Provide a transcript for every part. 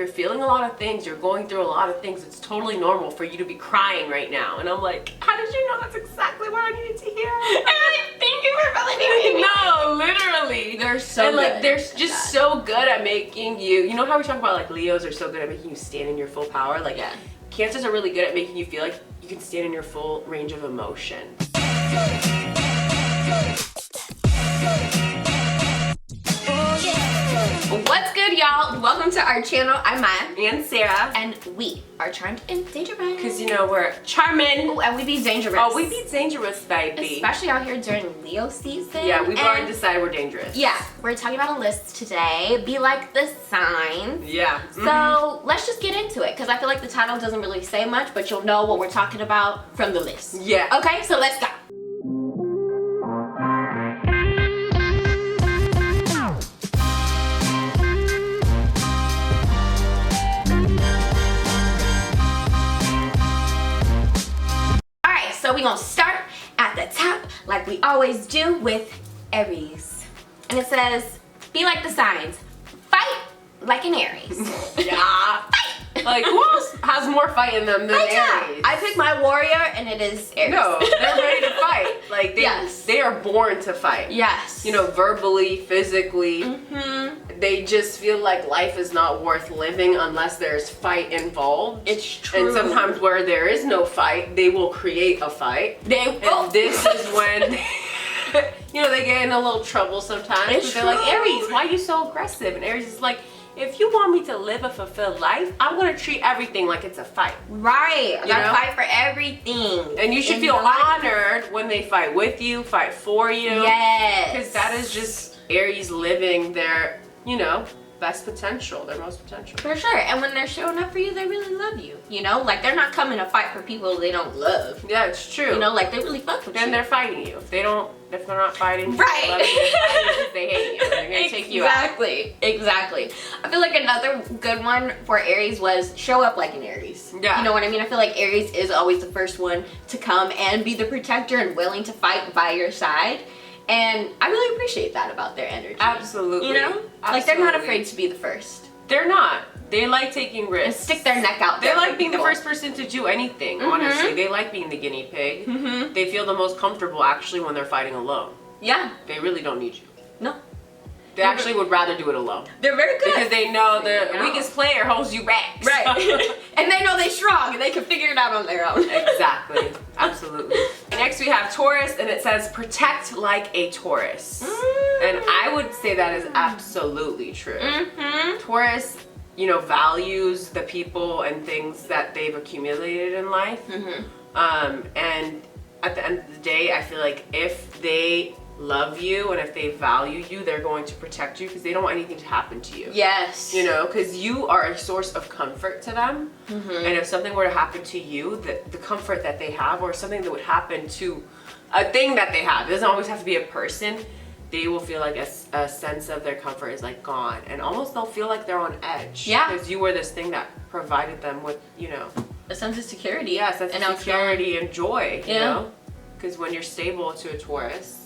you're feeling a lot of things, you're going through a lot of things. It's totally normal for you to be crying right now. And I'm like, how did you know that's exactly what I needed to hear? And I thank you for validating me. No, literally. They're so and like good they're at just that. so good at making you, you know how we talk about like Leos are so good at making you stand in your full power? Like Yeah. Cancers are really good at making you feel like you can stand in your full range of emotion. What's good, y'all? Welcome to our channel. I'm Maya. And Sarah. And we are charmed and dangerous. Because you know we're charming. Ooh, and we be dangerous. Oh, we be dangerous, baby. Especially out here during Leo season. Yeah, we've already decided we're dangerous. Yeah, we're talking about a list today. Be like the signs. Yeah. So let's just get into it because I feel like the title doesn't really say much, but you'll know what we're talking about from the list. Yeah. Okay, so let's go. So we're gonna start at the top like we always do with Aries. And it says, be like the signs, fight like an Aries. Yeah. Like who else has more fight in them than Aries? I pick my warrior and it is Aries. No, they're ready to fight. Like they are born to fight. Yes. You know, verbally, physically. They just feel like life is not worth living unless there's fight involved. It's true. And sometimes where there is no fight, they will create a fight. And this is when you know, they get in a little trouble sometimes. It's They're like, true. Aries, why are you so aggressive? And Aries is like, if you want me to live a fulfilled life, I'm gonna treat everything like it's a fight. Right. I gotta know? fight for everything. And you should feel honored when they fight with you, fight for you. Yes. Because that is just Aries living their, you know, best potential, their most potential. For sure. And when they're showing up for you, they really love you. You know, like they're not coming to fight for people they don't love. Yeah, it's true. You know, like they really fuck with you. Then they're fighting you. If they're not fighting you, Right. they love you, they're fighting you 'cause they hate you. They're gonna take you out. Exactly. I feel like another good one for Aries was show up like an Aries. Yeah. You know what I mean? I feel like Aries is always the first one to come and be the protector and willing to fight by your side. And I really appreciate that about their energy. Absolutely. You know? Like they're not afraid to be the first. They're not. They like taking And risks. stick their neck out They there. like for being the people. first person to do anything, honestly. They like being the guinea pig. They feel the most comfortable actually when they're fighting alone. Yeah. They really don't need you. No. They actually would rather do it alone. They're very good. Because they know the Yeah. weakest player holds you back. Right. So- And they know they're strong and they can figure it out on their own. Exactly. Absolutely. Next we have Taurus, and it says protect like a Taurus. And I would say that is absolutely true. Taurus, you know, values the people and things that they've accumulated in life. And at the end of the day, I feel like if they love you and if they value you, they're going to protect you because they don't want anything to happen to you. Yes. You know, because you are a source of comfort to them. And if something were to happen to you, the comfort that they have, or something that would happen to a thing that they have, it doesn't always have to be a person, they will feel like a sense of their comfort is like gone. And almost they'll feel like they're on edge. Yeah. Because you were this thing that provided them with, you know. A sense of security. Yeah, sense of security and joy, you Yeah. know. Because when you're stable to a Taurus,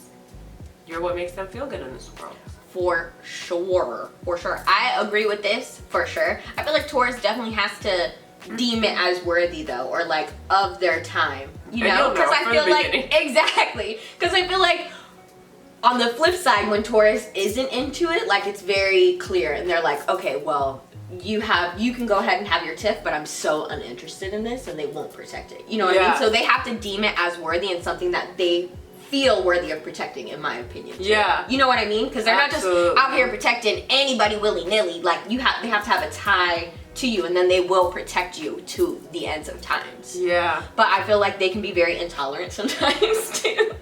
you're what makes them feel good in this world. For sure. For sure. I agree with this, for sure. I feel like Taurus definitely has to deem it as worthy though, or like of their time. You And know? you'll Because I from feel the like, beginning. exactly. Because I feel like on the flip side, when Taurus isn't into it, like it's very clear and they're like, okay, well, you can go ahead and have your tiff, but I'm so uninterested in this, and they won't protect it. You know what I mean? So they have to deem it as worthy and something that they feel worthy of protecting, in my opinion. Too. Yeah. You know what I mean? Because they're Absolutely. not just out here protecting anybody willy-nilly. Like they have to have a tie to you, and then they will protect you to the ends of times. Yeah. But I feel like they can be very intolerant sometimes too.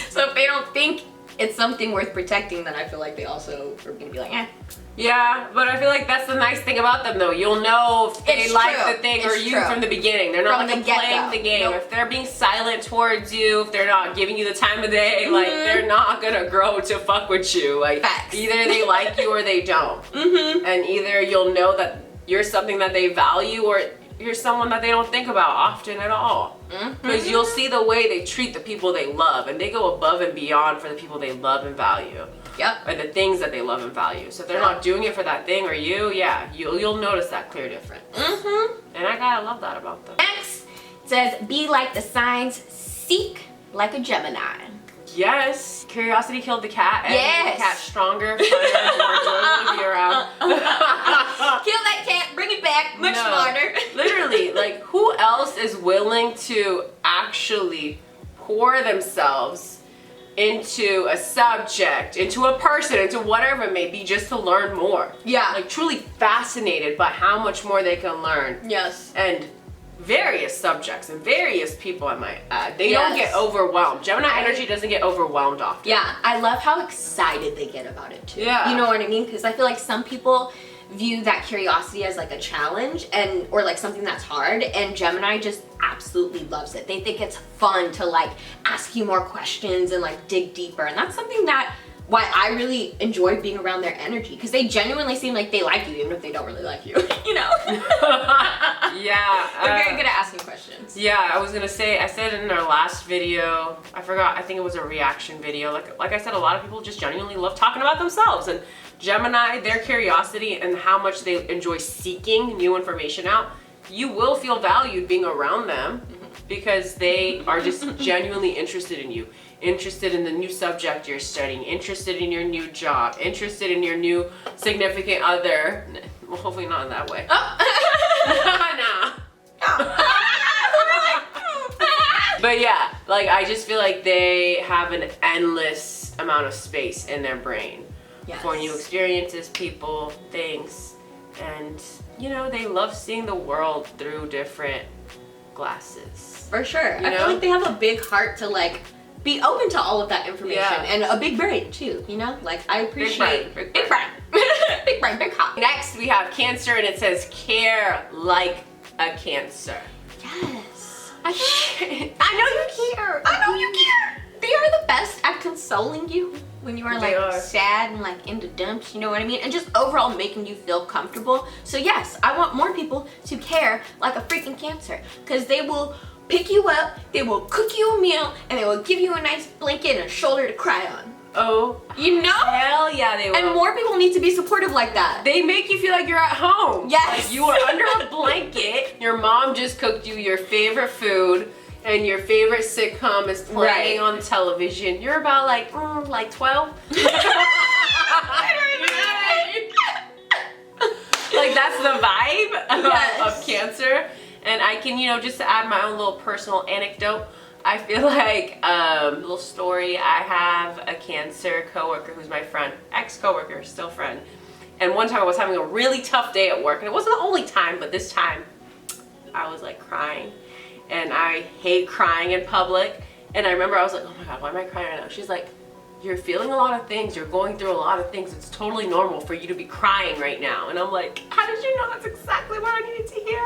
So if they don't think it's something worth protecting, then I feel like they also are gonna be like, eh. Yeah, but I feel like that's the nice thing about them though. You'll know if they It's like true. the thing or It's you true. from the beginning. They're not From like the playing get-go. the game. Nope. If they're being silent towards you, if they're not giving you the time of day, like they're not gonna grow to fuck with you. Like Facts. either they like you or they don't. And either you'll know that you're something that they value, or you're someone that they don't think about often at all. Because you'll see the way they treat the people they love, and they go above and beyond for the people they love and value. Yep. and the things that they love and value. So if they're not doing it for that thing or you, yeah, you'll notice that clear difference. And I gotta love that about them. Next, it says, be like the signs, seek like a Gemini. Yes. Curiosity killed the cat. And Yes. made the cat stronger, funner, more joyful to be around. Kill that cat, bring it back, much smarter. Literally, like, who else is willing to actually pour themselves into a subject, into a person, into whatever it may be, just to learn more? Yeah. Like, truly fascinated by how much more they can learn. Yes. And various subjects and various people, I might add. They Yes. don't get overwhelmed. Gemini energy doesn't get overwhelmed often. Yeah, I love how excited they get about it too. Yeah. You know what I mean? Because I feel like some people view that curiosity as like a challenge and or like something that's hard, and Gemini just absolutely loves it. They think it's fun to like ask you more questions and like dig deeper, and that's something that why I really enjoy being around their energy, because they genuinely seem like they like you even if they don't really like you. You know? Yeah. They're very good at asking questions. Yeah, I was gonna say, I said in our last video, I forgot, I think it was a reaction video. Like I said, a lot of people just genuinely love talking about themselves. And Gemini, their curiosity and how much they enjoy seeking new information out, you will feel valued being around them because they are just genuinely interested in you. Interested in the new subject you're studying, interested in your new job, interested in your new significant other. Well, hopefully not in that way. Nah. But yeah, like I just feel like they have an endless amount of space in their brain for new experiences, people, things, and you know, they love seeing the world through different glasses. For sure. You I know? feel like they have a big heart to like be open to all of that information, Yeah. and a big brain too, you know? Like I appreciate Big brain. big brain. Big brain, big heart. Next we have Cancer, and it says care like a Cancer. Yes. I know you care. I know you care. They are the best at consoling you when you are They like are. sad and like in the dumps, you know what I mean? And just overall making you feel comfortable. So yes, I want more people to care like a freaking Cancer, because they will pick you up, they will cook you a meal, and they will give you a nice blanket and a shoulder to cry on. Oh, You know? hell yeah, they will. And more people need to be supportive like that. They make you feel like you're at home. Yes. Like you are under a blanket. Your mom just cooked you your favorite food, and your favorite sitcom is playing Right. on television. You're about like 12. Like that's the vibe of Cancer. And I can, you know, just to add my own little personal anecdote, I feel like, little story, I have a Cancer coworker who's my friend, ex-coworker, still friend. And one time I was having a really tough day at work, and it wasn't the only time, but this time I was like crying. And I hate crying in public. And I remember I was like, oh my God, why am I crying right now? She's like, you're feeling a lot of things, you're going through a lot of things. It's totally normal for you to be crying right now. And I'm like, how did you know that's exactly what I needed to hear?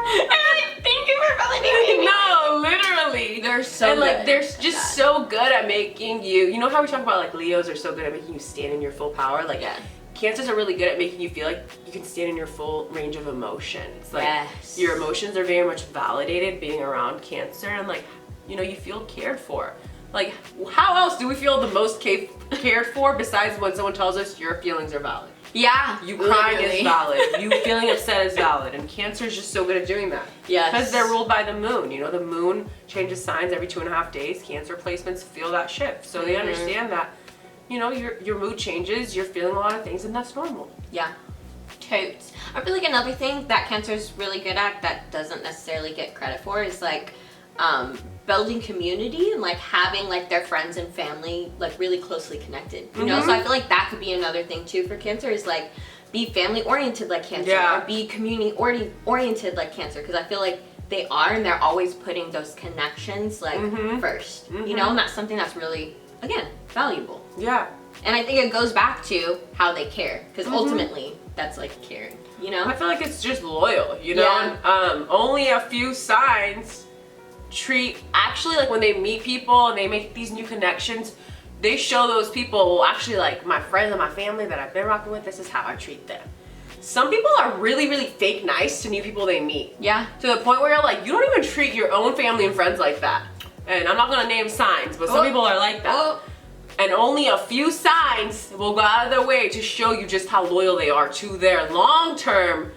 Thank you for validating me. No, literally. They're so and like good they're at just that. so good at making you know how we talk about like Leos are so good at making you stand in your full power? Like Yeah. Cancers are really good at making you feel like you can stand in your full range of emotion. It's like Yes. your emotions are very much validated being around Cancer, and like, you know, you feel cared for. Like, how else do we feel the most cared for besides when someone tells us your feelings are valid? Yeah. You crying literally. is valid. You feeling upset is valid. And Cancer is just so good at doing that. Yes. Because they're ruled by the moon. You know, the moon changes signs every 2.5 days. Cancer placements feel that shift. So they understand that, you know, your mood changes, you're feeling a lot of things, and that's normal. Yeah. Totes. I feel like another thing that Cancer's really good at that doesn't necessarily get credit for is like building community and like having like their friends and family like really closely connected. You know, so I feel like that could be another thing too for Cancer is like be family oriented like Cancer, Yeah. or be community oriented like Cancer, because I feel like they are, and they're always putting those connections like first. You know, and that's something that's really, again, valuable. Yeah. And I think it goes back to how they care, because ultimately that's like caring, you know? I feel like it's just loyal, you know? Yeah. And, only a few signs treat, actually, like when they meet people and they make these new connections, they show those people, well, actually, like my friends and my family that I've been rocking with, this is how I treat them. Some people are really, really fake nice to new people they meet. Yeah. To the point where you're like, you don't even treat your own family and friends like that. And I'm not gonna name signs, but some people are like that. And only a few signs will go out of their way to show you just how loyal they are to their long-term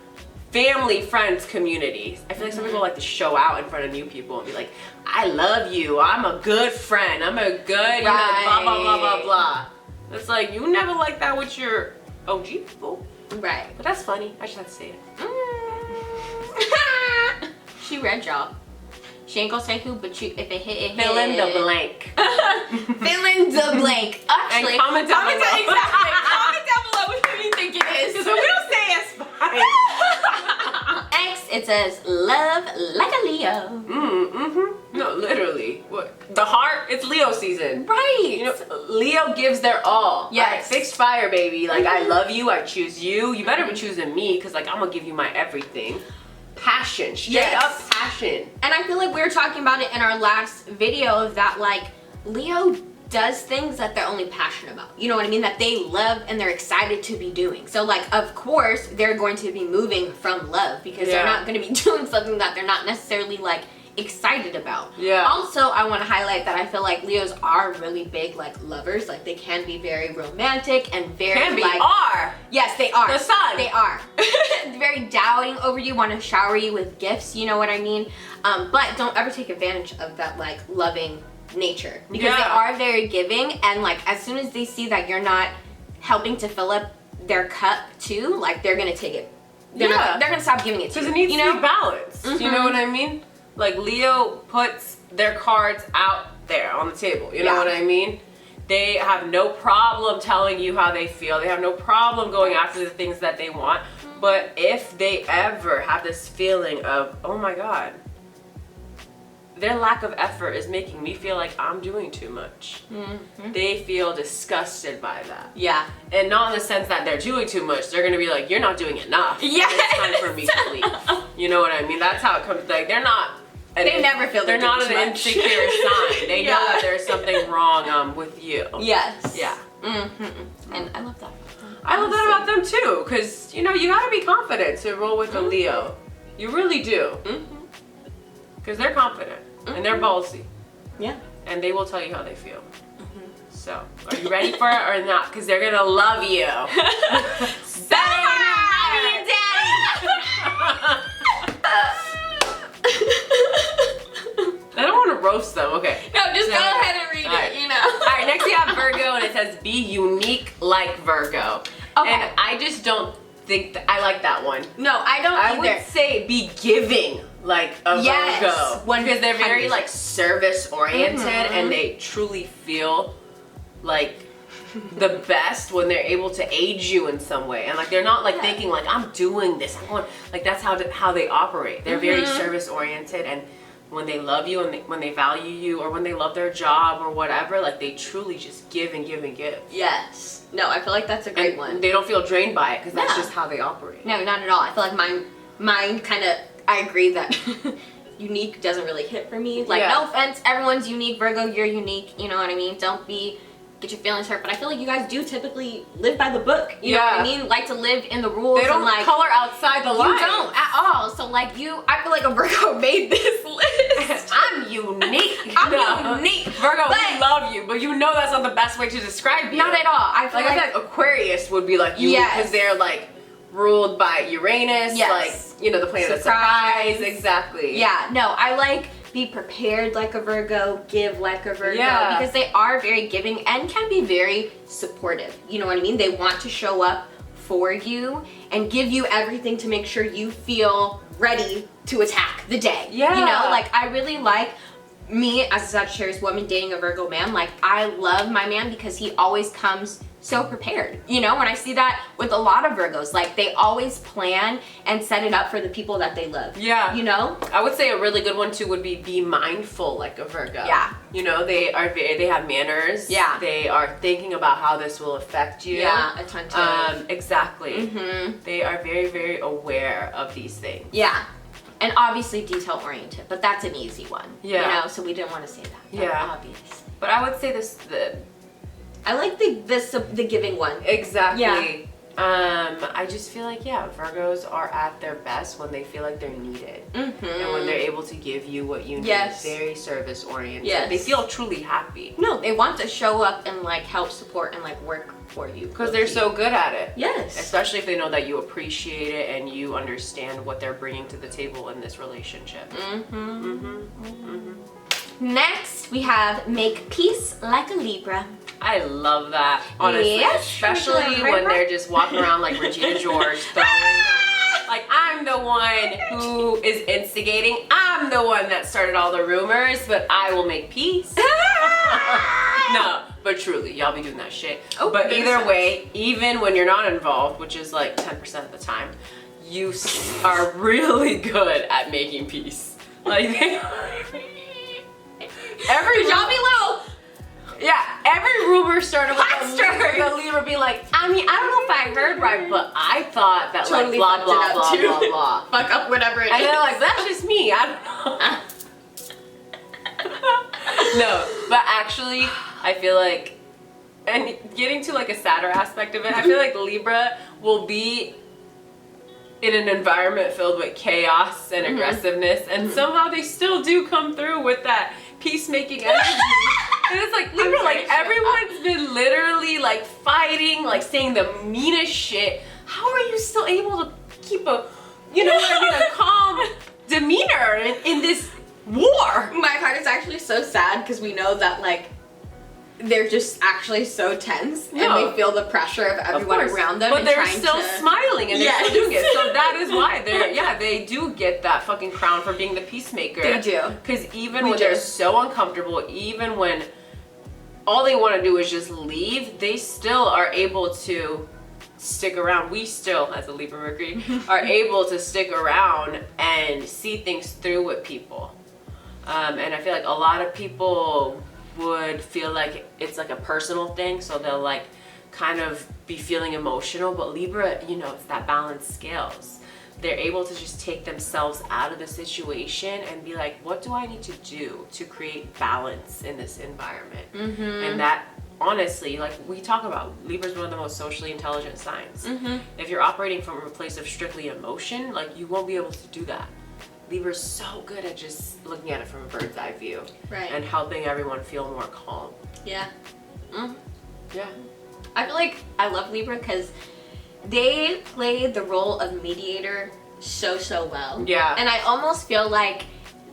family, friends, community. I feel like some people like to show out in front of new people and be like, I love you, I'm a good friend, I'm a good, you know, blah, blah, blah, blah, blah. It's like, you never like that with your OG people. Right. But that's funny. I just have to say it. She read y'all. She ain't gonna say who, but you, if it hit, it hit. Fill in the blank. Fill in the blank. Actually, and comment down below. Exactly. Comment down below which one you think it is. Because we don't say it's fine. Next, it says, love like a Leo. No, literally. What? The heart, it's Leo season. Right. You know, Leo gives their all. Yes. Like, fixed fire, baby. Like, I love you, I choose you. You better be choosing me, because, like, I'm gonna give you my everything. Passion, straight up passion. And I feel like we were talking about it in our last video of that, like, Leo does things that they're only passionate about. You know what I mean? That they love and they're excited to be doing. So, like, of course, they're going to be moving from love because they're not going to be doing something that they're not necessarily, like, excited about. Yeah. Also, I want to highlight that I feel like Leos are really big, like, lovers. Like, they can be very romantic and very, are. Yes, they are. The sun. They are. Very doubting over you, want to shower you with gifts, you know what I mean? But don't ever take advantage of that, like, loving nature. Because they are very giving, and, like, as soon as they see that you're not helping to fill up their cup, too, like, they're going to take it. They're going to stop giving it to you. Because it needs to be balanced. You know what I mean? Like, Leo puts their cards out there on the table. You know what I mean? They have no problem telling you how they feel. They have no problem going after the things that they want. But if they ever have this feeling of, oh my God, their lack of effort is making me feel like I'm doing too much. They feel disgusted by that. Yeah. And not in the sense that they're doing too much. They're going to be like, you're not doing enough. Yes. It's time for me to leave. You know what I mean? That's how it comes. Like, they're not. They never feel they're not an insecure sign. They know that there's something wrong with you. Yes. Yeah. And I love that. I love that about them too, because, you know, you gotta be confident to roll with a Leo. You really do. Because they're confident and they're ballsy. Yeah. And they will tell you how they feel. So, are you ready for it or not? Because they're gonna love you. Better than mommy and daddy. I don't want to roast them. Okay. No, just go ahead and read it, you know. Alright, next we have Virgo, and it says, be unique like Virgo. Okay. And I just don't think I like that one. No, I don't either. I would say be giving like a Virgo. Because they're very like service oriented and they truly feel like the best when they're able to aid you in some way. And like they're not like thinking like, I'm doing this, I'm going, like that's how they operate. They're very service oriented, and when they love you and when they value you, or when they love their job or whatever, like they truly just give and give and give. Yes. No, I feel like that's a great one. They don't feel drained by it because that's just how they operate. No, not at all. I feel like mine kind of, I agree that unique doesn't really hit for me. Like, no offense, everyone's unique. Virgo, you're unique. You know what I mean? Don't get your feelings hurt, but I feel like you guys do typically live by the book. You know what I mean? Like to live in the rules. They don't like color outside the line. You don't at all. So like I feel like a Virgo made this list. I'm unique. I'm unique. Virgo, we love you, but you know that's not the best way to describe you. Not at all. I feel like Aquarius would be like you because they're like ruled by Uranus, like, you know, the planet of surprise. Exactly. Yeah, no, I like be prepared like a Virgo, give like a Virgo, because they are very giving and can be very supportive. You know what I mean? They want to show up for you and give you everything to make sure you feel ready to attack the day. Yeah. You know, like I really like me as a Sagittarius woman dating a Virgo man. Like I love my man because he always comes so prepared. You know, when I see that with a lot of Virgos, like they always plan and set it up for the people that they love. Yeah. You know? I would say a really good one too would be mindful like a Virgo. Yeah. You know, they have manners. Yeah. They are thinking about how this will affect you. Yeah, attentive. Exactly. They are very, very aware of these things. Yeah. And obviously detail oriented, but that's an easy one. Yeah. You know, so we didn't want to say that. Yeah. Obvious. But I would say I like the giving one. Exactly. Yeah. I just feel like, yeah, Virgos are at their best when they feel like they're needed. And when they're able to give you what you need. Yes. Very service oriented. Yes. They feel truly happy. No, they want to show up and like help support and like work for you. Because they're so good at it. Yes. Especially if they know that you appreciate it and you understand what they're bringing to the table in this relationship. Next, we have make peace like a Libra. I love that, honestly. Yes, Especially when they're just walking around like Regina George, throwing like, I'm the one who is instigating. I'm the one that started all the rumors, but I will make peace. No, but truly, y'all be doing that shit. Oh, but either way, even when you're not involved, which is like 10% of the time, you are really good at making peace. Like, y'all be low. yeah, every rumor started with Hot the Libra being like, I mean, I don't know if I heard right, but I thought that Totally like blah, fucked it blah, up blah, too. blah, blah. Fuck up whatever it And is. they're like, that's just me, I don't know. No, but actually, I feel like, and getting to like a sadder aspect of it, I feel like Libra will be in an environment filled with chaos and aggressiveness, and somehow they still do come through with that peacemaking energy. And it's like, Libra, like everyone's been literally like fighting, like saying the meanest shit. How are you still able to keep a, you know what I mean, a calm demeanor in this war? My heart is actually so sad because we know that like they're just actually so tense and they feel the pressure of everyone around them. But and they're trying still to... smiling and they're still doing it. So that is why they do get that fucking crown for being the peacemaker. They do. Because even when they're so uncomfortable, even when all they want to do is just leave, they still are able to stick around. We still, as a Libra Mercury, are able to stick around and see things through with people. And I feel like a lot of people would feel like it's like a personal thing, so they'll like kind of be feeling emotional, but Libra, you know, it's that balanced scales. They're able to just take themselves out of the situation and be like, what do I need to do to create balance in this environment? And that, honestly, like we talk about, Libra's one of the most socially intelligent signs. If you're operating from a place of strictly emotion, like you won't be able to do that. Libra's so good at just looking at it from a bird's eye view, and helping everyone feel more calm. Yeah. Yeah. I feel like I love Libra because they play the role of mediator so well. Yeah. And I almost feel like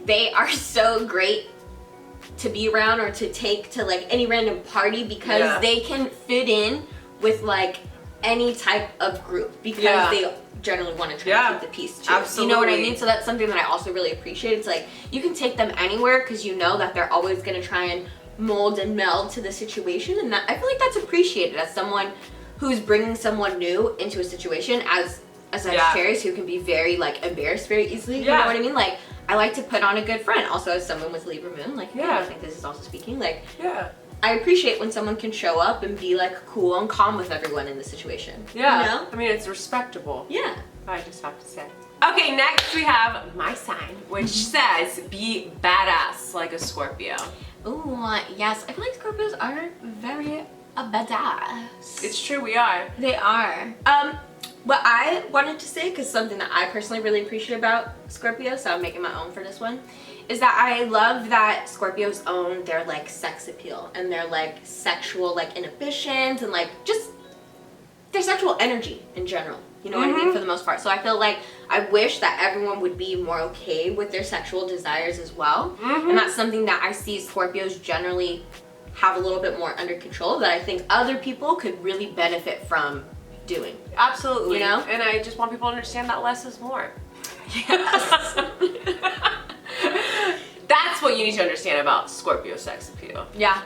they are so great to be around or to take to like any random party because they can fit in with like any type of group because they generally want to try to keep the peace too. Absolutely. You know what I mean? So that's something that I also really appreciate. It's like you can take them anywhere because you know that they're always going to try and mold and meld to the situation, and that, I feel like that's appreciated as someone who's bringing someone new into a situation as a Sagittarius who can be very like embarrassed very easily. You know what I mean? Like I like to put on a good friend. Also as someone with Libra moon, like I think this is also speaking like I appreciate when someone can show up and be like cool and calm with everyone in the situation. Yeah. You know? I mean, it's respectable. Yeah. I just have to say. Okay, next we have my sign, which says be badass like a Scorpio. Ooh, yes. I feel like Scorpios are very badass. It's true, we are. They are. What I wanted to say, because something that I personally really appreciate about Scorpio, so I'm making my own for this one, is that I love that Scorpios own their like sex appeal and their like sexual like inhibitions and like just their sexual energy in general. You know what I mean? For the most part. So I feel like I wish that everyone would be more okay with their sexual desires as well. And that's something that I see Scorpios generally have a little bit more under control that I think other people could really benefit from doing. Absolutely. You know? And I just want people to understand that less is more. Yes. That's what you need to understand about Scorpio sex appeal. Yeah.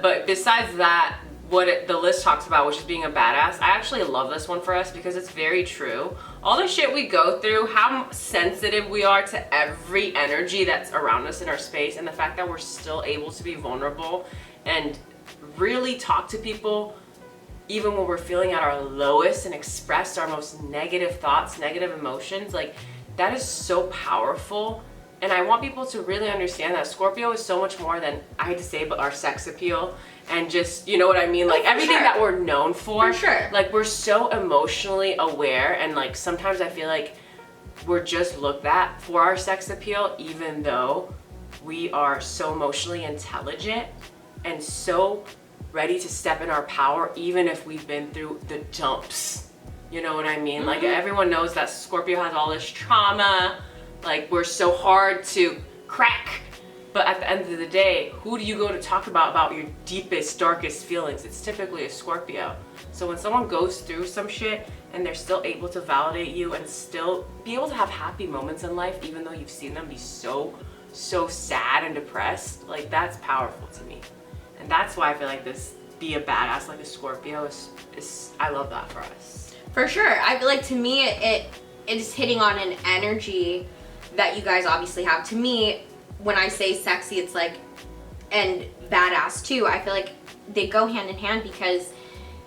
But besides that, the list talks about, which is being a badass, I actually love this one for us because it's very true. All the shit we go through, how sensitive we are to every energy that's around us in our space, and the fact that we're still able to be vulnerable and really talk to people even when we're feeling at our lowest and express our most negative thoughts, negative emotions, like that is so powerful And I want people to really understand that Scorpio is so much more than, I hate to say, but our sex appeal and just, you know what I mean? Like everything that we're known for. For sure. Like we're so emotionally aware, and like sometimes I feel like we're just looked at for our sex appeal, even though we are so emotionally intelligent and so ready to step in our power, even if we've been through the dumps. You know what I mean? Like everyone knows that Scorpio has all this trauma. Like we're so hard to crack. But at the end of the day, who do you go to talk about your deepest, darkest feelings? It's typically a Scorpio. So when someone goes through some shit and they're still able to validate you and still be able to have happy moments in life, even though you've seen them be so sad and depressed, like that's powerful to me. And that's why I feel like this be a badass like a Scorpio is I love that for us. For sure. I feel like to me it is hitting on an energy that you guys obviously have. To me, when I say sexy, it's like, and badass too, I feel like they go hand in hand because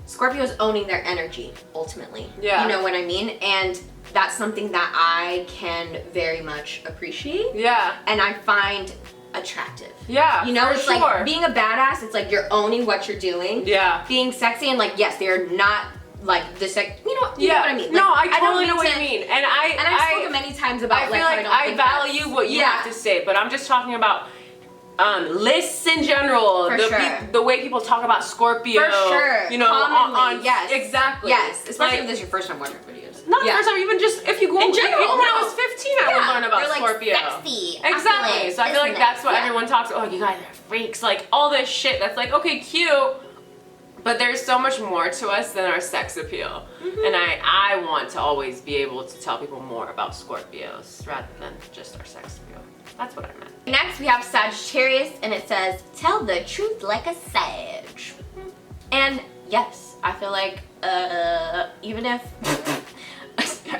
Scorpio's owning their energy ultimately. Yeah. You know what I mean? And that's something that I can very much appreciate. Yeah. And I find attractive. Yeah. You know, for it's sure. like being a badass, it's like you're owning what you're doing. Yeah. Being sexy and like, yes, they're not like the sex, you know what I mean? Like, no, I totally don't know what to- you mean. And I've spoken many times about I like, feel how like don't I think value that's- what you have to say, but I'm just talking about lists in general. For sure. The way people talk about Scorpio. For sure. You know, Commonly, yes. Exactly. Yes, especially Like, if this is your first time watching videos. not the first time, even just if you go In general, even when I no. was 15, I would learn about You're like, Scorpio. sexy, Exactly. opulent, So I feel like isn't that's it? what Yeah. everyone talks about. Oh, you guys are freaks. Like all this shit that's like, okay, cute. But there's so much more to us than our sex appeal. And I want to always be able to tell people more about Scorpios rather than just our sex appeal. That's what I meant. Next we have Sagittarius and it says, tell the truth like a Sag. And yes, I feel like even if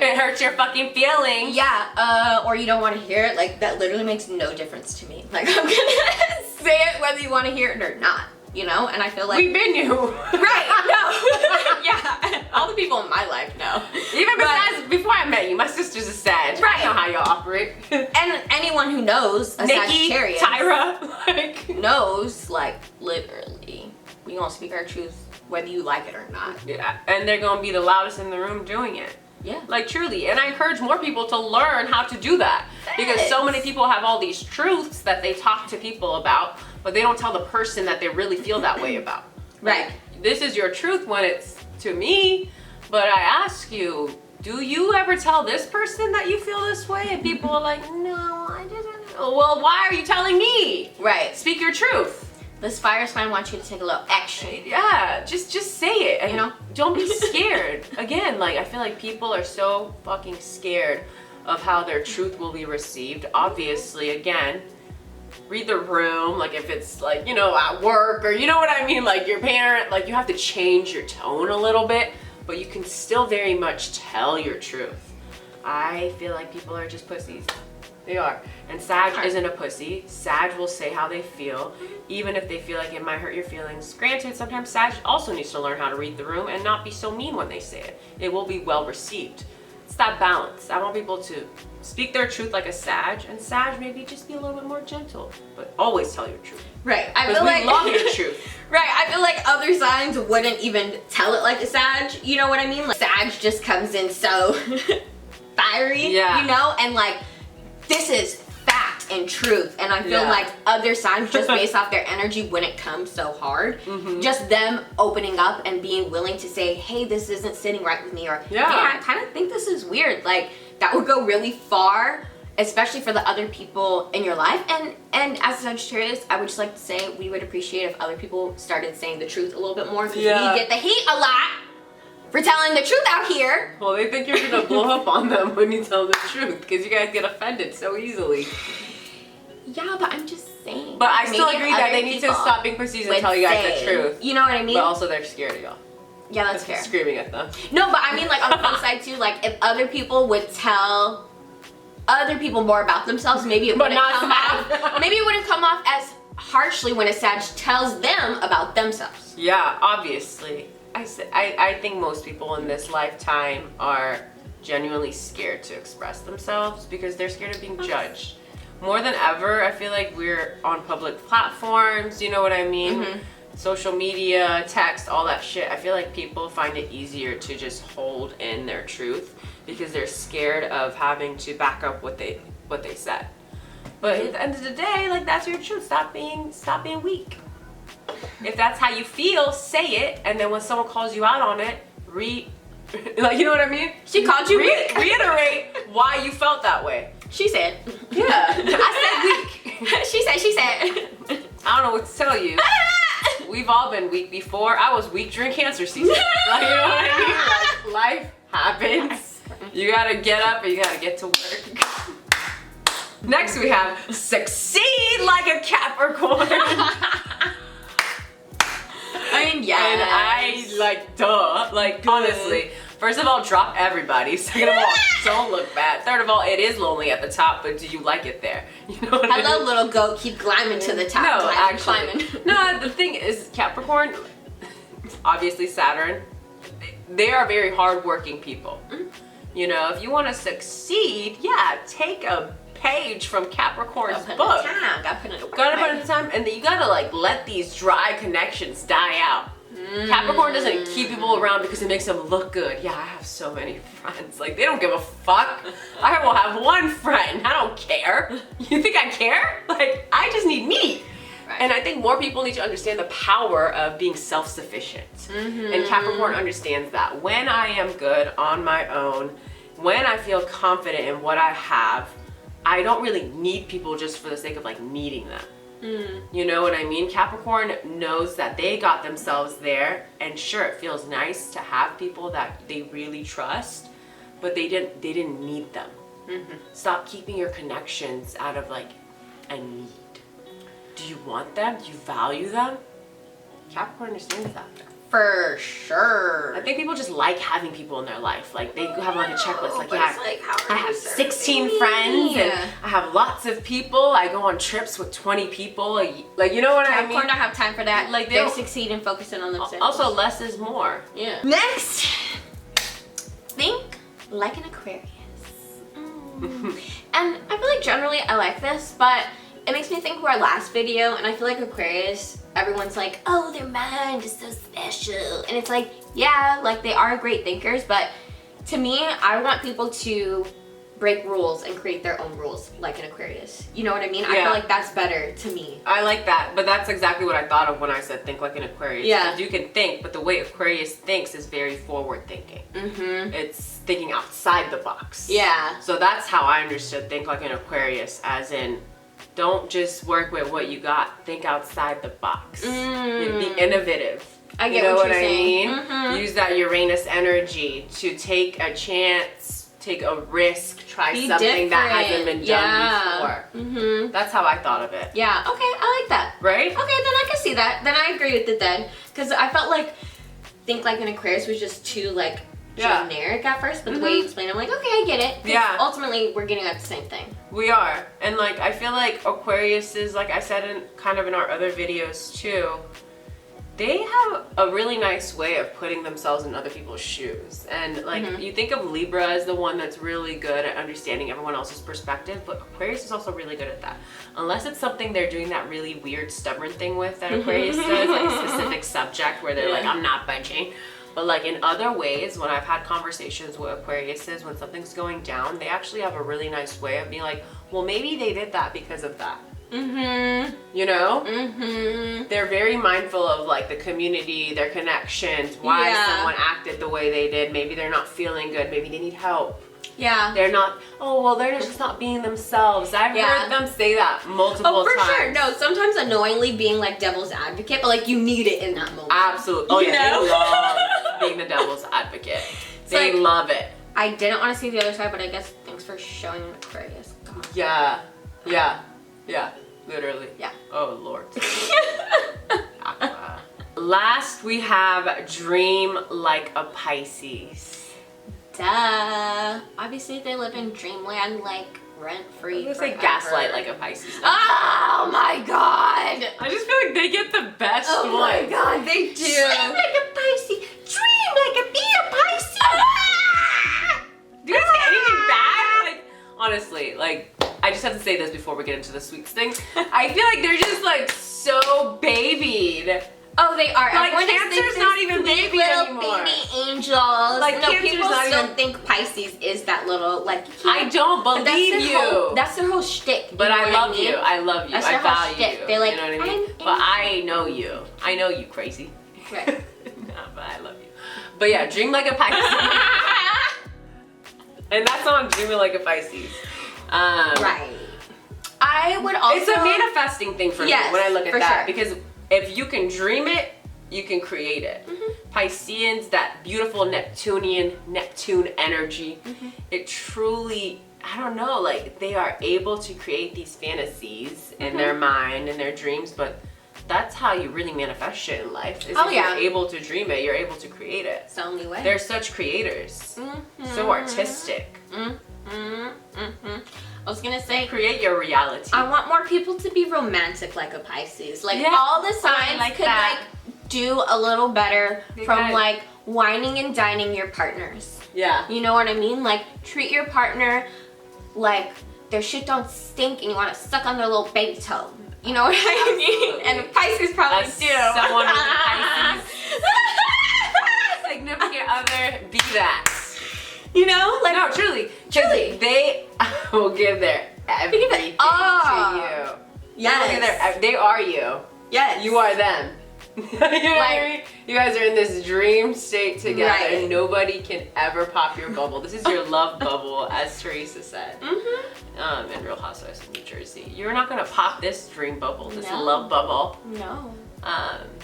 It hurts your fucking feelings. yeah, or you don't want to hear it, like that literally makes no difference to me. Like I'm gonna say it whether you want to hear it or not, you know? And I feel like We've been you. right, no. Yeah. All the people in my life know. Even besides, before I met you, my sister's a Sag. Right. I know how y'all operate. And anyone who knows a Nikki, Sagittarius Tyra, like knows, like, literally, we gonna speak our truth whether you like it or not. yeah, and they're gonna be the loudest in the room doing it. Yeah. Like truly, and I encourage more people to learn how to do that because so many people have all these truths that they talk to people about, but they don't tell the person that they really feel that way about. Right. Like, this is your truth when it's to me, but I ask you, do you ever tell this person that you feel this way? And people are like, no, I didn't. Well, why are you telling me? Right. Speak your truth. This fire sign wants you to take a little action. Yeah, just say it, and You know? don't be scared. Again, like I feel like people are so fucking scared of how their truth will be received. Obviously, again, read the room. Like if it's like, you know, at work or you know what I mean, like your parent, like you have to change your tone a little bit, but you can still very much tell your truth. I feel like people are just pussies. They are. And Sag isn't a pussy. Sag will say how they feel, even if they feel like it might hurt your feelings. Granted, sometimes Sag also needs to learn how to read the room and not be so mean when they say it. It will be well received. It's that balance. I want people to speak their truth like a Sag, and Sag maybe just be a little bit more gentle, but always tell your truth. Right. I Because feel we like love your truth. right. I feel like other signs wouldn't even tell it like a Sag. You know what I mean? Like Sag just comes in so fiery. Yeah. You know, and like this is fact and truth. And I feel Yeah. like other signs just based off their energy wouldn't come so hard. Mm-hmm. Just them opening up and being willing to say, hey, this isn't sitting right with me, or Yeah. I kind of think this is weird. Like that would go really far, especially for the other people in your life. And as a Sagittarius, I would just like to say we would appreciate if other people started saying the truth a little bit more, because Yeah. we get the heat a lot for telling the truth out here. Well, they think you're gonna blow up on them when you tell the truth because you guys get offended so easily. Yeah, but I'm just saying. But I still maybe if agree that other they need to people stop being pussies and would tell you guys say- the truth. You know what I mean? But also they're scared of y'all. Yeah, that's fair. Screaming at them. No, but I mean like on the flip side too, like if other people would tell other people more about themselves, maybe it But wouldn't not come Sag. off. Maybe it wouldn't come off as harshly when a Sag tells them about themselves. Yeah, obviously. I think most people in this lifetime are genuinely scared to express themselves because they're scared of being judged. more than ever, I feel like we're on public platforms, you know what I mean? Social media, text, all that shit. I feel like people find it easier to just hold in their truth because they're scared of having to back up what they said. But at the end of the day, like, that's your truth. Stop being weak. If that's how you feel, say it, and then when someone calls you out on it, like, you know what I mean? She called you weak. Reiterate why you felt that way. She said. Yeah, I said weak. She said. I don't know what to tell you. We've all been weak before. I was weak during cancer season. Like, you know what I mean? Like, life happens. You gotta get up and you gotta get to work. Next we have succeed like a Capricorn. I mean, yes. And I, like, duh. Like, honestly, first of all, drop everybody. Second of all, don't look bad. Third of all, it is lonely at the top, but do you like it there? You know what I mean? Hello, little goat. Keep climbing to the top. No, climbing. No, the thing is, Capricorn, obviously Saturn, they are very hardworking people. You know, if you want to succeed, yeah, take a page from Capricorn's book. Gotta put it in the time, and then you gotta, like, let these dry connections die out. Capricorn doesn't keep people around because it makes them look good. Yeah, I have so many friends. Like, they don't give a fuck. I will have one friend. I don't care. You think I care? Like, I just need me. Right. And I think more people need to understand the power of being self-sufficient. And Capricorn understands that. When I am good on my own, when I feel confident in what I have, I don't really need people just for the sake of, like, needing them. You know what I mean? Capricorn knows that they got themselves there, and sure, it feels nice to have people that they really trust, but they didn't need them. Stop keeping your connections out of, like, a need. Do you want them? Do you value them? Capricorn understands that. For sure. I think people just like having people in their life. Like, they have, like, a checklist. Like, yeah, like, I have 16 friends and I have lots of people. I go on trips with 20 people. Like, you know what I mean? Capricorn don't have time for that. Like, they succeed in focusing on themselves. Also, less is more. Yeah. Next, think like an Aquarius. And I feel like generally I like this, but it makes me think of our last video, and I feel like Aquarius, everyone's like, oh, their mind is so special. And it's like, yeah, like, they are great thinkers, but to me, I want people to break rules and create their own rules like an Aquarius. You know what I mean? I feel like that's better to me. I like that, but that's exactly what I thought of when I said think like an Aquarius. Yeah. You can think, but the way Aquarius thinks is very forward thinking. It's thinking outside the box. Yeah. So that's how I understood think like an Aquarius, as in, don't just work with what you got. Think outside the box. Be innovative. I get you know what what you're I saying. mean? Use that Uranus energy to take a chance, take a risk, try something that hasn't been done before. That's how I thought of it. Yeah. Okay, I like that. Right? Okay, then I can see that. Then I agree with it then, because I felt like think like an Aquarius was just too, like, generic at first, but the way you explain it, I'm like, okay, I get it. Yeah. Ultimately, we're getting at the same thing. We are. And, like, I feel like Aquarius is, like I said in kind of in our other videos too, they have a really nice way of putting themselves in other people's shoes. And, like, you think of Libra as the one that's really good at understanding everyone else's perspective, but Aquarius is also really good at that. Unless it's something they're doing that really weird, stubborn thing with that Aquarius does, like a specific subject where they're like, I'm not budging. But, like, in other ways, when I've had conversations with Aquariuses, when something's going down, they actually have a really nice way of being like, well, maybe they did that because of that. You know? They're very mindful of, like, the community, their connections, why someone acted the way they did. Maybe they're not feeling good. Maybe they need help. Yeah. They're not, oh, well, they're just not being themselves. I've heard them say that multiple times. Oh, for sure. No, sometimes annoyingly being, like, devil's advocate, but, like, you need it in that moment. Absolutely. Oh, yeah, they love being the devil's advocate. They love it. I didn't want to see the other side, but I guess thanks for showing Aquarius. God. Yeah. Yeah. Yeah. Literally. Yeah. Oh, Lord. Last, we have dream like a Pisces. Duh. Obviously, they live in dreamland, like, rent-free. I'm gonna say gaslight like a Pisces. Oh my god! I just feel like they get the best ones. Oh my god, they do. Dream like a Pisces. Dream like a be a Pisces. Do you guys say anything bad? Like, honestly, like, I just have to say this before we get into the sweets thing. I feel like they're just like so babied. Oh, they are. Like Everyone Cancer's not even sweet baby little anymore. baby angels. Like, no, Cancer's people not still even- think Pisces is that little like. I don't But believe you. That's their whole shtick. But I love mean? you. I love you. That's I their whole value shtick. you. They're like, you know what I mean? I'm But I know you. I know you, crazy. Right. No, but I love you. But yeah, dream like a Pisces. And that's on Dreaming Like a Pisces. Right. I would also. It's a manifesting thing for me Yes, when I look at for that. sure. Because if you can dream it, you can create it. Pisceans, that beautiful Neptune energy, it truly, I don't know, like they are able to create these fantasies in their mind and their dreams, but that's how you really manifest shit in life. Is if you're able to dream it, you're able to create it. It's the only way. They're such creators, so artistic. I was gonna say, Create your reality. I want more people to be romantic like a Pisces. Like Yeah. all the signs like could that. like do a little better They from could. like whining and dining your partners. Yeah. You know what I mean? Like treat your partner like their shit don't stink and you want to suck on their little baby toe. You know what I mean? Absolutely. And Pisces probably As do. someone with a Pisces significant other, be that. You know? Like No, truly. Truly. They will give their everything to you. Yes. They are you. Yes. You are them. You know what I mean? You guys are in this dream state together. Right. Nobody can ever pop your bubble. This is your love bubble, as Teresa said. In Real Housewives of New Jersey. You're not gonna pop this dream bubble, this No. love bubble. No.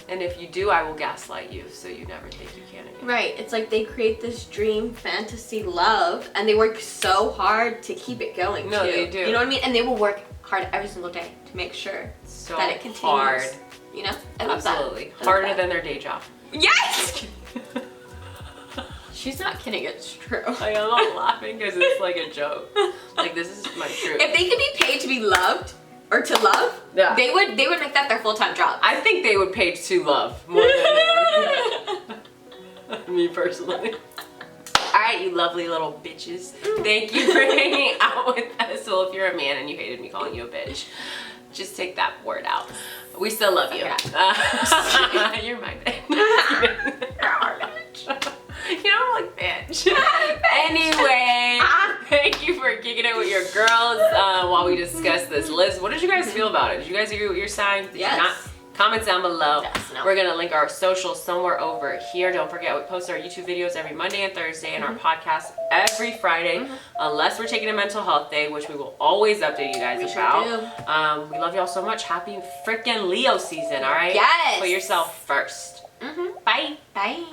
And if you do, I will gaslight you, so you never think you can again. Right. It's like they create this dream fantasy love and they work so hard to keep it going No, too. they do. You know what I mean? And they will work hard every single day to make sure So that it continues. hard. You know? I love that. Absolutely. I love Harder that. than their day job. Yes! She's not kidding, it's true. I am not laughing because it's like a joke. Like, this is my truth. If they could be paid to be loved or to love, Yeah. they would make that their full-time job. I think they would pay to love more than me personally. Alright, you lovely little bitches. Thank you for hanging out with us. Well, if you're a man and you hated me calling you a bitch, just take that word out. We still love you. You're my bitch. You know, I'm like, bitch. Anyway, thank you for kicking it with your girls while we discuss this. Liz, what did you guys feel about it? Did you guys agree with your sign? Did you not? Comments down below. Yes, no. We're gonna link our socials somewhere over here. Don't forget, we post our YouTube videos every Monday and Thursday and our podcast every Friday, unless we're taking a mental health day, which we will always update you guys about. Sure do. We love y'all so much. Happy freaking Leo season, all right? Yes. Put yourself first. Bye. Bye.